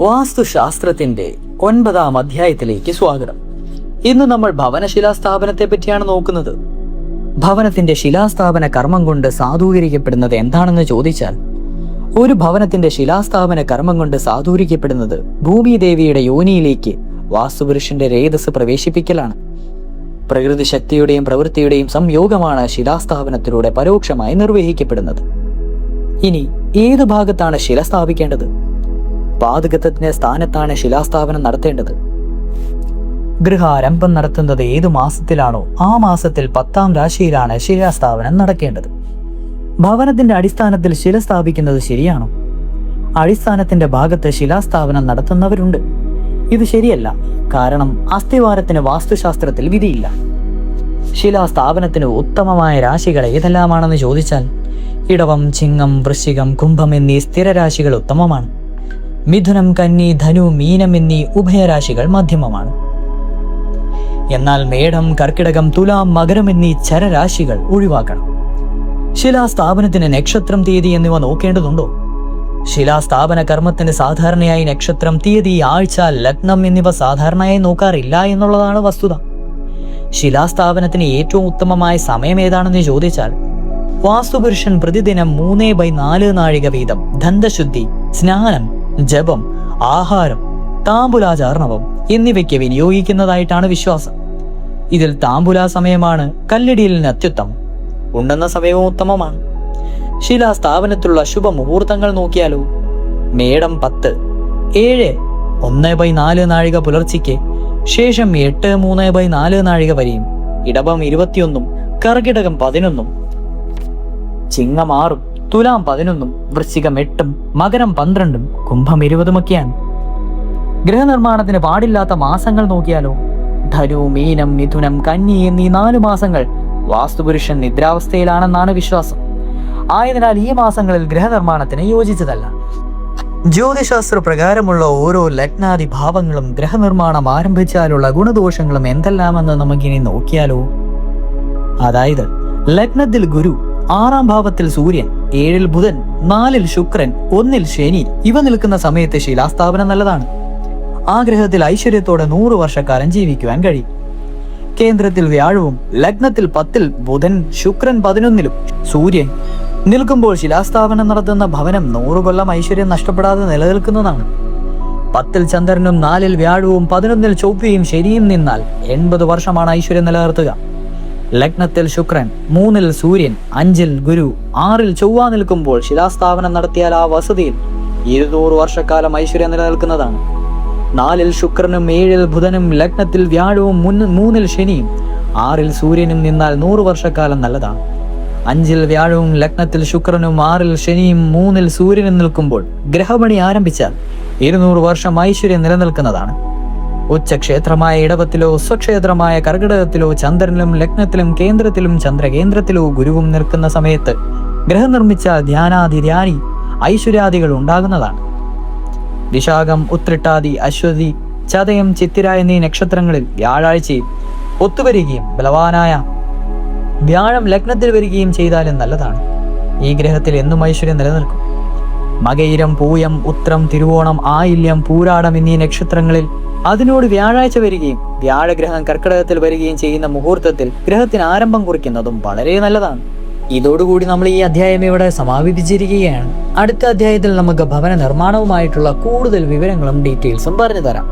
വാസ്തുശാസ്ത്രത്തിന്റെ 9ാം അധ്യായത്തിലേക്ക് സ്വാഗതം. ഇന്ന് നമ്മൾ ഭവന ശിലാസ്ഥാപനത്തെ പറ്റിയാണ് നോക്കുന്നത്. ഭവനത്തിന്റെ ശിലാസ്ഥാപന കർമ്മം കൊണ്ട് സാധൂകരിക്കപ്പെടുന്നത് എന്താണെന്ന് ചോദിച്ചാൽ, ഒരു ഭവനത്തിന്റെ ശിലാസ്ഥാപന കർമ്മം കൊണ്ട് സാധൂകരിക്കപ്പെടുന്നത് ഭൂമിദേവിയുടെ യോനിയിലേക്ക് വാസ്തുപുരുഷന്റെ രേതസ് പ്രവേശിപ്പിക്കലാണ്. പ്രകൃതി ശക്തിയുടെയും പ്രവൃത്തിയുടെയും സംയോഗമാണ് ശിലാസ്ഥാപനത്തിലൂടെ പരോക്ഷമായി നിർവഹിക്കപ്പെടുന്നത്. ഇനി ഏതു ഭാഗത്താണ് ശില സ്ഥാപിക്കേണ്ടത്? പാതകത്തിന്റെ സ്ഥാനത്താണ് ശിലാസ്ഥാപനം നടത്തേണ്ടത്. ഗൃഹാരംഭം നടത്തുന്നത് ഏതു മാസത്തിലാണോ ആ മാസത്തിൽ 10ാം രാശിയിലാണ് ശിലാസ്ഥാപനം നടക്കേണ്ടത്. ഭവനത്തിന്റെ അടിസ്ഥാനത്തിൽ ശില സ്ഥാപിക്കുന്നത് ശരിയാണോ? അടിസ്ഥാനത്തിന്റെ ഭാഗത്ത് ശിലാസ്ഥാപനം നടത്തുന്നവരുണ്ട്. ഇത് ശരിയല്ല, കാരണം അസ്ഥിവാരത്തിന് വാസ്തുശാസ്ത്രത്തിൽ വിധിയില്ല. ശിലാസ്ഥാപനത്തിന് ഉത്തമമായ രാശികൾ ഏതെല്ലാമാണെന്ന് ചോദിച്ചാൽ, ഇടവം, ചിങ്ങം, വൃശ്ചികം, കുംഭം എന്നീ സ്ഥിരരാശികൾ ഉത്തമമാണ്. മിഥുനം, കന്നി, ധനു, മീനം എന്നീ ഉഭയരാശികൾ മധ്യമമാണ്. എന്നാൽ മേടം, കർക്കിടകം, തുലാം, മകരം എന്നീ ചരരാശികൾ ഒഴിവാക്കണം. ശിലാസ്ഥാപനത്തിന് നക്ഷത്രം, തീയതി എന്നിവ നോക്കേണ്ടതുണ്ടോ? ശിലാസ്ഥാപന കർമ്മത്തിന് സാധാരണയായി നക്ഷത്രം, തീയതി, ആഴ്ച, ലഗ്നം എന്നിവ സാധാരണയായി നോക്കാറില്ല എന്നുള്ളതാണ് വസ്തുത. ശിലാസ്ഥാപനത്തിന് ഏറ്റവും ഉത്തമമായ സമയം ഏതാണെന്ന് ചോദിച്ചാൽ, വാസ്തുപുരുഷൻ പ്രതിദിനം 3/4 നാഴിക വീതം ദന്തശുദ്ധി, സ്നാനം, ജപം, ആഹാരം, താമ്പുലാചാർണവം എന്നിവയ്ക്ക് വിനിയോഗിക്കുന്നതായിട്ടാണ് വിശ്വാസം. ഇതിൽ താമ്പുലാ സമയമാണ് കല്ലിടിയലിന് അത്യുത്തമം. ഉണ്ടെന്ന സമയവും ഉത്തമമാണ്. ശിലാസ്ഥാപനത്തിലുള്ള ശുഭമുഹൂർത്തങ്ങൾ നോക്കിയാലോ? മേടം 10, 7, 1/4 നാഴിക പുലർച്ചയ്ക്ക് ശേഷം 8, 3/4 നാഴിക വരെയും, ഇടവം 21, കർക്കിടകം 11, ചിങ്ങം 6, തുലാം 11, വൃശ്ചികം 8, മകരം 12, കുംഭം 20 ഗൃഹനിർമ്മാണത്തിന് പാടില്ലാത്ത മാസങ്ങൾ നോക്കിയാലോ? ധനു, മീനം, മിഥുനം, കന്നി എന്നീ 4 മാസങ്ങൾ വാസ്തുപുരുഷൻ നിദ്രാവസ്ഥയിലാണെന്നാണ് വിശ്വാസം. ആയതിനാൽ ഈ മാസങ്ങളിൽ ഗൃഹനിർമ്മാണത്തിന് യോജിച്ചതല്ല. ജ്യോതിശാസ്ത്ര പ്രകാരമുള്ള ഓരോ ലഗ്നാദി ഭാവങ്ങളും ഗ്രഹനിർമ്മാണം ആരംഭിച്ചാലുള്ള ഗുണദോഷങ്ങളും എന്തെല്ലാമെന്ന് നമുക്കിനി നോക്കിയാലോ? അതായത്, ലഗ്നത്തിൽ ഗുരു, 6ാം ഭാവത്തിൽ സൂര്യൻ, 7-ൽ ബുധൻ, 4-ൽ ശുക്രൻ, 1-ൽ ശനി ഇവ നിൽക്കുന്ന സമയത്ത് ശിലാസ്ഥാപനം നല്ലതാണ്. ആ ഗ്രഹത്തിൽ ഐശ്വര്യത്തോടെ 100 വർഷക്കാലം ജീവിക്കുവാൻ കഴിയും. കേന്ദ്രത്തിൽ വ്യാഴവും ലഗ്നത്തിൽ 10-ൽ ബുധൻ, ശുക്രൻ 11-ലും സൂര്യൻ നിൽക്കുമ്പോൾ ശിലാസ്ഥാപനം നടത്തുന്ന ഭവനം 100 കൊല്ലം ഐശ്വര്യം നഷ്ടപ്പെടാതെ നിലനിൽക്കുന്നതാണ്. 10-ൽ ചന്ദ്രനും 4-ൽ വ്യാഴവും 11-ൽ ചൊവ്വയും ശനിയും നിന്നാൽ 80 വർഷമാണ് ഐശ്വര്യം നിലനിർത്തുക. ലഗ്നത്തിൽ ശുക്രൻ, 3-ൽ സൂര്യൻ, 5-ൽ ഗുരു, 6-ൽ ചൊവ്വ നിൽക്കുമ്പോൾ ശിലാസ്ഥാപനം നടത്തിയാൽ ആ വസതിയിൽ 200 വർഷക്കാലം ഐശ്വര്യം നിലനിൽക്കുന്നതാണ്. 4-ൽ ശുക്രനും 7-ൽ ബുധനും ലഗ്നത്തിൽ വ്യാഴവും 3-ൽ ശനിയും 6-ൽ സൂര്യനും നിന്നാൽ 100 വർഷക്കാലം നല്ലതാണ്. 5-ൽ വ്യാഴവും ലഗ്നത്തിൽ ശുക്രനും 6-ൽ ശനിയും 3-ൽ സൂര്യനും നിൽക്കുമ്പോൾ ഗ്രഹപണി ആരംഭിച്ചാൽ 200 വർഷം ഐശ്വര്യം നിലനിൽക്കുന്നതാണ്. ഉച്ചക്ഷേത്രമായ ഇടവത്തിലോ സ്വക്ഷേത്രമായ കർക്കിടകത്തിലോ ചന്ദ്രനിലും ലഗ്നത്തിലും കേന്ദ്രത്തിലും ചന്ദ്രകേന്ദ്രത്തിലോ ഗുരുവും നിൽക്കുന്ന സമയത്ത് ഗ്രഹം നിർമ്മിച്ചാൽ ധ്യാനാധിധ്യാനി ഐശ്വര്യാദികൾ ഉണ്ടാകുന്നതാണ്. വിശാഖം, ഉത്രട്ടാതി, അശ്വതി, ചതയം, ചിത്തിര എന്നീ നക്ഷത്രങ്ങളിൽ വ്യാഴാഴ്ചയിൽ ഒത്തുവരികയും ബലവാനായ വ്യാഴം ലഗ്നത്തിൽ വരികയും ചെയ്താലും നല്ലതാണ്. ഈ ഗ്രഹത്തിൽ എന്നും ഐശ്വര്യം നിലനിൽക്കും. മകയിരം, പൂയം, ഉത്രം, തിരുവോണം, ആയില്യം, പൂരാടം എന്നീ നക്ഷത്രങ്ങളിൽ അതിനോട് വ്യാഴാഴ്ച വരികയും വ്യാഴഗ്രഹം കർക്കിടകത്തിൽ വരികയും ചെയ്യുന്ന മുഹൂർത്തത്തിൽ ഗ്രഹത്തിന് ആരംഭം കുറിക്കുന്നതും വളരെ നല്ലതാണ്. ഇതോടുകൂടി നമ്മൾ ഈ അധ്യായം ഇവിടെ സമാപിച്ചിരിക്കുകയാണ്. അടുത്ത അധ്യായത്തിൽ നമുക്ക് ഭവന നിർമ്മാണവുമായിട്ടുള്ള കൂടുതൽ വിവരങ്ങളും ഡീറ്റെയിൽസും പറഞ്ഞു തരാം.